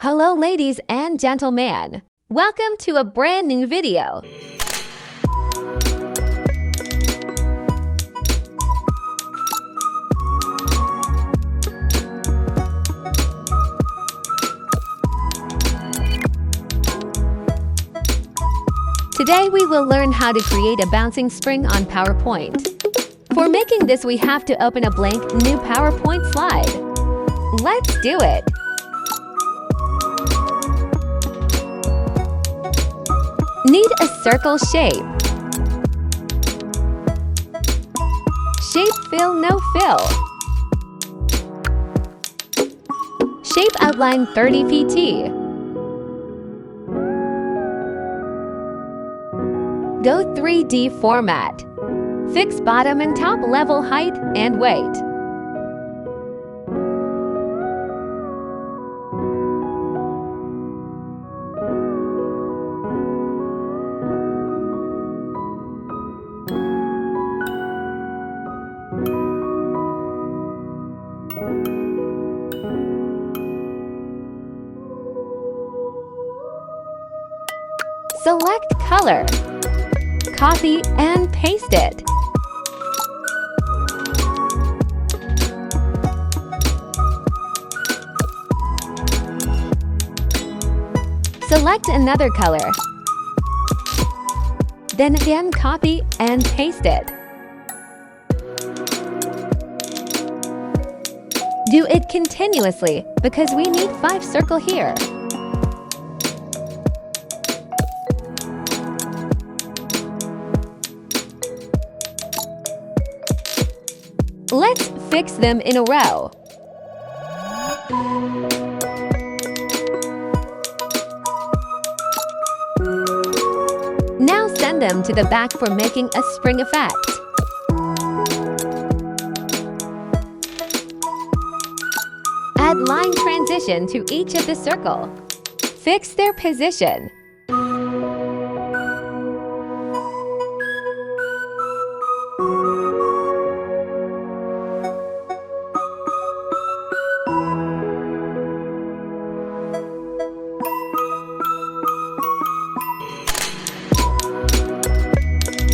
Hello ladies and gentlemen, welcome to a brand new video. Today we will learn how to create a bouncing spring on PowerPoint. For making this we have to open a blank new PowerPoint slide. Let's do it! Need a circle shape. Shape fill, no fill. Shape outline 30 pt. Go 3D format. Fix bottom and top level height and weight. Select color. Copy and paste it. Select another color. Then again copy and paste it. Do it continuously because we need 5 circles here. Let's fix them in a row. Now send them to the back for making a spring effect. Add line transition to each of the circle. Fix their position.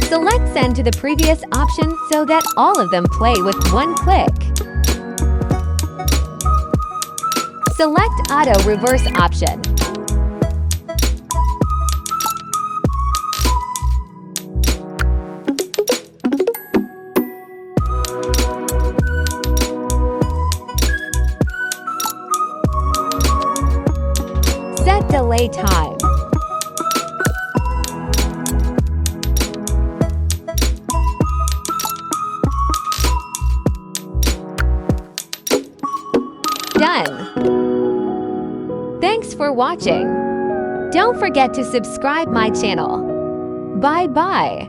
Select Send to the previous option so that all of them play with one click. Select Auto Reverse option. Set delay time. Done. Thanks for watching. Don't forget to subscribe my channel. Bye bye.